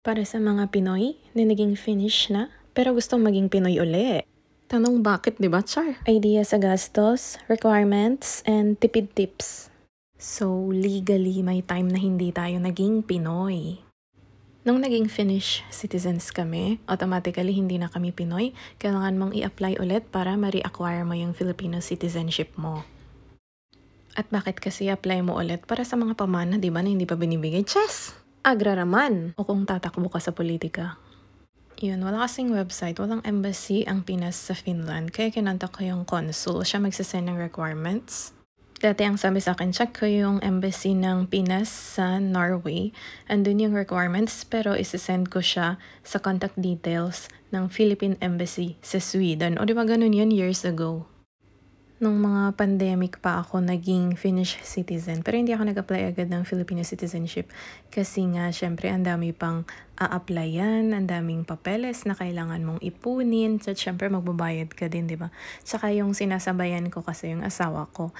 Para sa mga Pinoy na naging Finnish na pero gustong maging Pinoy uli. Tanong bakit, di ba, Char? Idea sa gastos, requirements, and tipid tips. So, legally, may time na hindi tayo naging Pinoy. Nung naging Finnish citizens kami, automatically hindi na kami Pinoy. Kailangan mong i-apply ulit para ma-reacquire mo yung Filipino citizenship mo. At bakit kasi apply mo ulit? Para sa mga pamana, di ba, na hindi pa binibigay? Chess! Agraraman! O kung tatakbo ka sa politika. Yun, wala kasing website, walang embassy ang Pinas sa Finland. Kaya kinontak ko yung consul, siya magsasend ng requirements. Dati ang sabi sa akin, check ko yung embassy ng Pinas sa Norway. Andun yung requirements, pero isasend ko siya sa contact details ng Philippine Embassy sa Sweden. O di ba ganun yun years ago? Nung mga pandemic pa ako naging Finnish citizen. Pero hindi ako nag-apply agad ng Filipino citizenship. Kasi nga, syempre, ang dami pang a-applyan, ang daming papeles na kailangan mong ipunin. So, syempre, magbabayad ka din, di ba? Tsaka yung sinasabayan ko kasi yung asawa ko,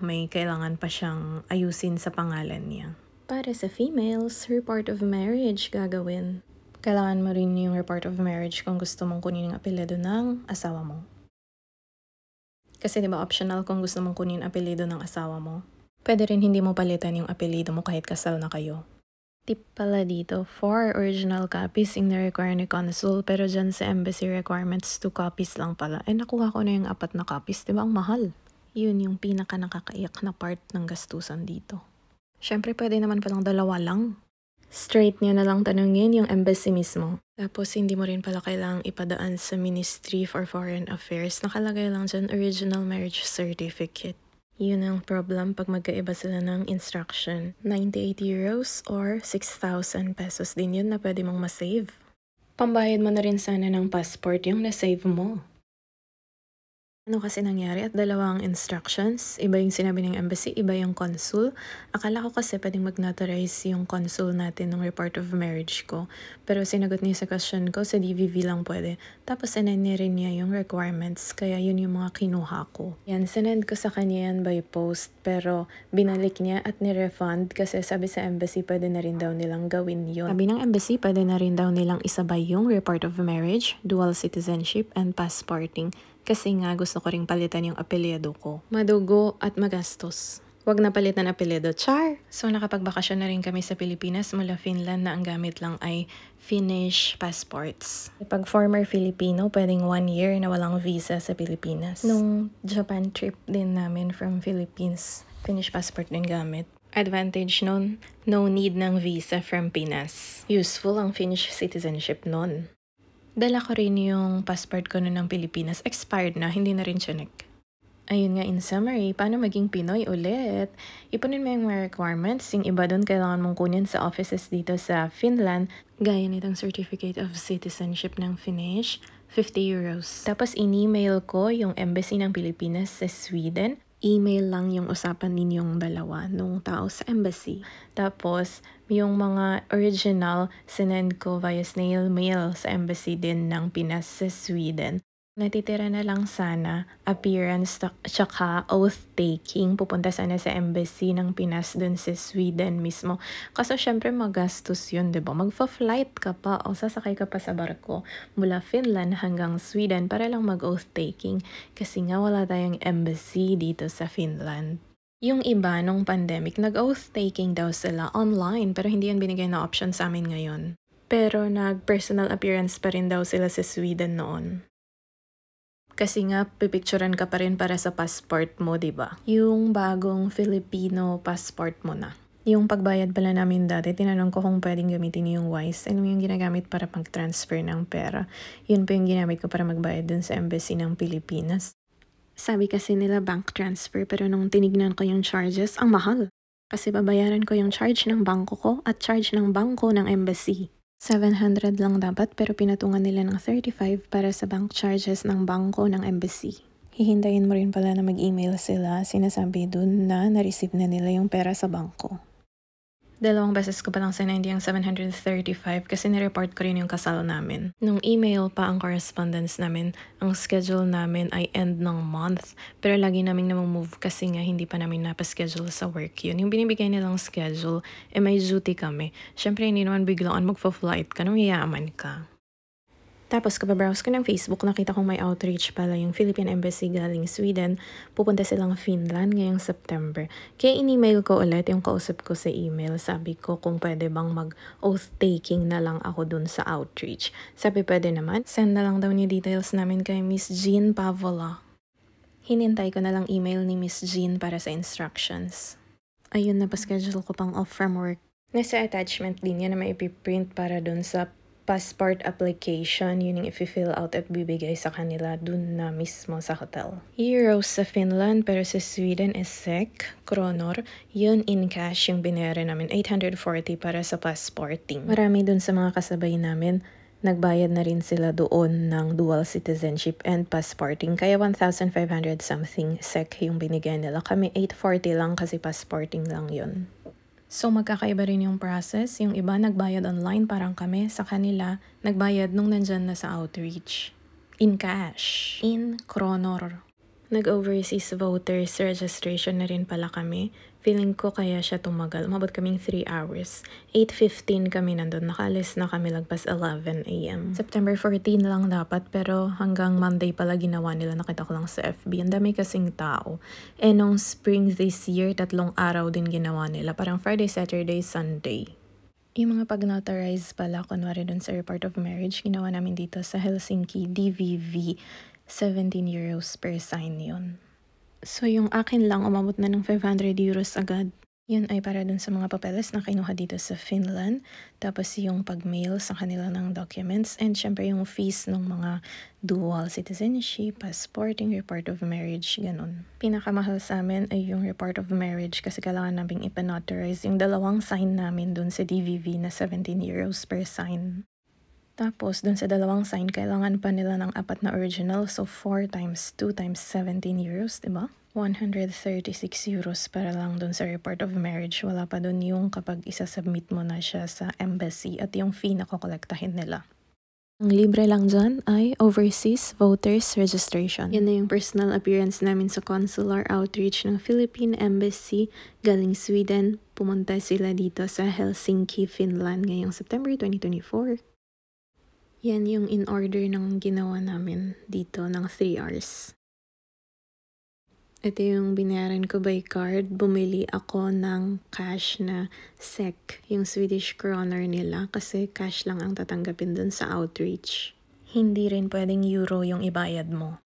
may kailangan pa siyang ayusin sa pangalan niya. Para sa females, report of marriage gagawin. Kailangan mo rin yung report of marriage kung gusto mong kunin yung apelyido ng asawa mo. Kasi diba optional kung gusto mong kunin apelyido ng asawa mo. Pwede rin hindi mo palitan yung apelyido mo kahit kasal na kayo. Tip pala dito, 4 original copies yung na-require ni consul, pero dyan sa embassy requirements 2 copies lang pala. Nakuha ko na yung 4 na copies, diba ang mahal? Yun yung pinaka nakakaiyak na part ng gastusan dito. Syempre pwede naman palang 2 lang. Straight nyo na lang tanungin yung embassy mismo. Tapos, hindi mo rin pala kailangang ipadaan sa Ministry for Foreign Affairs. Nakalagay lang dyan, original marriage certificate. Yun ang problem pag magkaiba sila ng instruction. 98 euros or 6,000 pesos din yun na pwede mong masave. Pambayad mo na rin sana ng passport yung nasave mo. Ano kasi nangyari at 2 ang instructions, iba yung sinabi ng embassy, iba yung consul. Akala ko kasi pwedeng mag-notarize yung consul natin ng report of marriage ko. Pero sinagot niya sa question ko, sa DVV lang pwede. Tapos sinend niya rin niya yung requirements, kaya yun yung mga kinuha ko. Yan, sinend ko sa kanya yan by post, pero binalik niya at ni-refund kasi sabi sa embassy pwede na rin daw nilang gawin yun. Sabi ng embassy pwede na rin daw nilang isabay yung report of marriage, dual citizenship, and passporting. Kasi nga gusto ko ring palitan yung apelyido ko. Madugo at magastos. Huwag na palitan apelyido, char! So nakapagbakasyon na rin kami sa Pilipinas mula Finland na ang gamit lang ay Finnish passports. Pag former Filipino, pwedeng 1 year na walang visa sa Pilipinas. Nung Japan trip din namin from Philippines, Finnish passport din gamit. Advantage nun, no need ng visa from Pinas. Useful ang Finnish citizenship nun. Dala ko rin yung passport ko noon ng Pilipinas. Expired na, hindi na rin chinek. Ayun nga, in summary, paano maging Pinoy ulit? Ipunin mo yung mga requirements. Yung iba doon kailangan mong kunin sa offices dito sa Finland. Gaya nitong Certificate of Citizenship ng Finnish, 50 euros. Tapos in-email ko yung embassy ng Pilipinas sa Sweden. Email lang yung usapan ninyong dalawa nung tao sa embassy. Tapos, yung mga original, sinend ko via snail mail sa embassy din ng Pinas sa Sweden. Natitira na lang sana appearance tsaka oath-taking. Pupunta sana sa embassy ng Pinas dun sa Sweden mismo. Kaso syempre magastos yun, diba? Magfa-flight ka pa o sasakay ka pa sa barko mula Finland hanggang Sweden para lang mag-oath-taking. Kasi nga wala tayong embassy dito sa Finland. Yung iba nung pandemic, nag-oath-taking daw sila online pero hindi yan binigay na option sa amin ngayon. Pero nag-personal appearance pa rin daw sila sa Sweden noon. Kasi nga, pipicturean ka pa rin para sa passport mo, diba? Yung bagong Filipino passport mo na. Yung pagbayad pala namin dati, tinanong ko kung pwedeng gamitin yung Wise. Ano yung ginagamit para mag-transfer ng pera? Yun pa yung ginamit ko para magbayad dun sa embassy ng Pilipinas. Sabi kasi nila bank transfer, pero nung tinignan ko yung charges, ang mahal. Kasi babayaran ko yung charge ng bangko ko at charge ng bangko ng embassy. 700 lang dapat pero pinatungan nila ng 35 para sa bank charges ng bangko ng embassy. Hihintayin mo rin pala na mag-email sila, sinasabi dun na na-receive na nila yung pera sa bangko. 2 beses ko palang sinend yung 735 kasi nireport ko rin yung kasal namin. Nung email pa ang correspondence namin, ang schedule namin ay end ng month. Pero lagi naming namumove kasi nga hindi pa namin napaschedule sa work yun. Yung binibigay nilang schedule, may duty kami. Syempre hindi naman biglaan magfa-flight ka nung yaman ka. Tapos kababrowse ko ng Facebook, nakita kong may outreach pala yung Philippine Embassy galing Sweden. Pupunta silang Finland ngayong September. Kaya in-email ko ulit yung kausap ko sa email. Sabi ko kung pwede bang mag-oath taking na lang ako dun sa outreach. Sabi pwede naman. Send na lang daw niya details namin kay Miss Jean Pavola. Hinintay ko na lang email ni Miss Jean para sa instructions. Ayun, napaschedule ko pang off from work. Nasa attachment din yan na may ipiprint para dun sa passport application, yun yung i-fill out at bibigay sa kanila dun na mismo sa hotel. Euros sa Finland, pero sa Sweden is SEK, kronor. Yun in cash yung binayaran namin, 840 para sa passporting. Marami dun sa mga kasabay namin, nagbayad na rin sila doon ng dual citizenship and passporting. Kaya 1,500 something SEK yung binigay nila. Kami 840 lang kasi passporting lang yun. So magkakaiba rin yung process. Yung iba nagbayad online, parang kami. Sa kanila, nagbayad nung nandyan na sa outreach. In cash. In kronor. Nag-overseas voters registration na rin pala kami. Feeling ko kaya siya tumagal. Umabot kaming 3 hours. 8:15 kami nandun. Nakaalis na kami lagpas 11 AM. September 14 lang dapat, pero hanggang Monday pala ginawa nila. Nakita ko lang sa FB. Ang dami kasing tao. Nung spring this year, 3 araw din ginawa nila. Parang Friday, Saturday, Sunday. Yung mga pag-notarize pala, kunwari dun sa report of marriage, ginawa namin dito sa Helsinki, DVV. 17 euros per sign yun. So yung akin lang, umabot na ng 500 euros agad. Yun ay para dun sa mga papeles na kinuha dito sa Finland. Tapos yung pag-mail sa kanila ng documents. And syempre yung fees ng mga dual citizenship, passporting, report of marriage, ganun. Pinakamahal sa amin ay yung report of marriage kasi kailangan namin ipanotarize yung 2 sign namin dun sa DVV na 17 euros per sign. Tapos, dun sa 2 sign, kailangan pa nila ng 4 na original. So, 4 times 2 times 17 euros, diba? 136 euros para lang dun sa report of marriage. Wala pa dun yung kapag isasubmit mo na siya sa embassy at yung fee na kukolektahin nila. Ang libre lang dyan ay overseas voters registration. Yan na yung personal appearance namin sa consular outreach ng Philippine Embassy galing Sweden. Pumunta sila dito sa Helsinki, Finland ngayong September 2024. Yan yung in order ng ginawa namin dito ng 3 hours. Ito yung binayaran ko by card. Bumili ako ng cash na SEK, yung Swedish kronor nila, kasi cash lang ang tatanggapin dun sa outreach. Hindi rin pwedeng euro yung ibayad mo.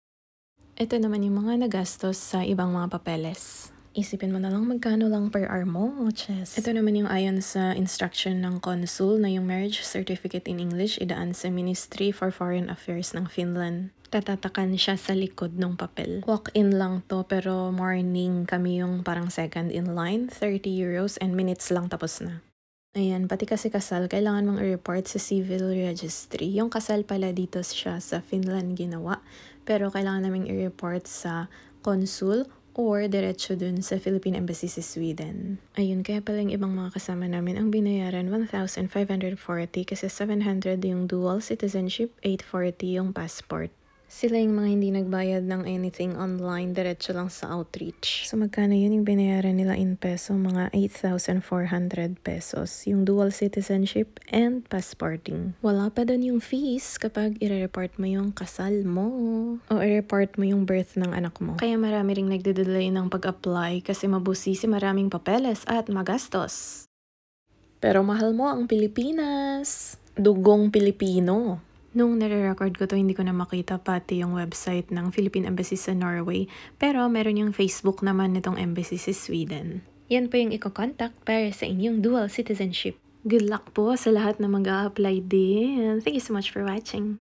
Ito naman yung mga nagastos sa ibang mga papeles. Isipin mo na lang magkano lang per hour mo, chess. Ito naman yung ayon sa instruction ng consul na yung marriage certificate in English idaan sa Ministry for Foreign Affairs ng Finland. Tatatakan siya sa likod ng papel. Walk-in lang to pero morning kami yung parang second in line, 30 euros and minutes lang tapos na. Ayan, pati kasi kasal, kailangan mong i-report sa civil registry. Yung kasal pala dito siya sa Finland ginawa, pero kailangan naming i-report sa consul or diretso dun sa Philippine Embassy sa Sweden. Ayun, kaya pala yung ibang mga kasama namin ang binayaran 1,540 kasi 700 yung dual citizenship, 840 yung passport. Sila yung mga hindi nagbayad ng anything online, diretso lang sa outreach. So magkano yun yung binayaran nila in peso? Mga 8,400 pesos. Yung dual citizenship and passporting. Wala pa dun yung fees kapag i-report mo yung kasal mo o i-report mo yung birth ng anak mo. Kaya marami ring nagde-delay ng pag-apply kasi mabusisi, maraming papeles at magastos. Pero mahal mo ang Pilipinas. Dugong Pilipino. Nung nare-record ko to, hindi ko na makita pati yung website ng Philippine Embassy sa Norway. Pero meron yung Facebook naman nitong embassy sa Sweden. Yan po yung i-contact para sa inyong dual citizenship. Good luck po sa lahat na mag-a-apply din. Thank you so much for watching.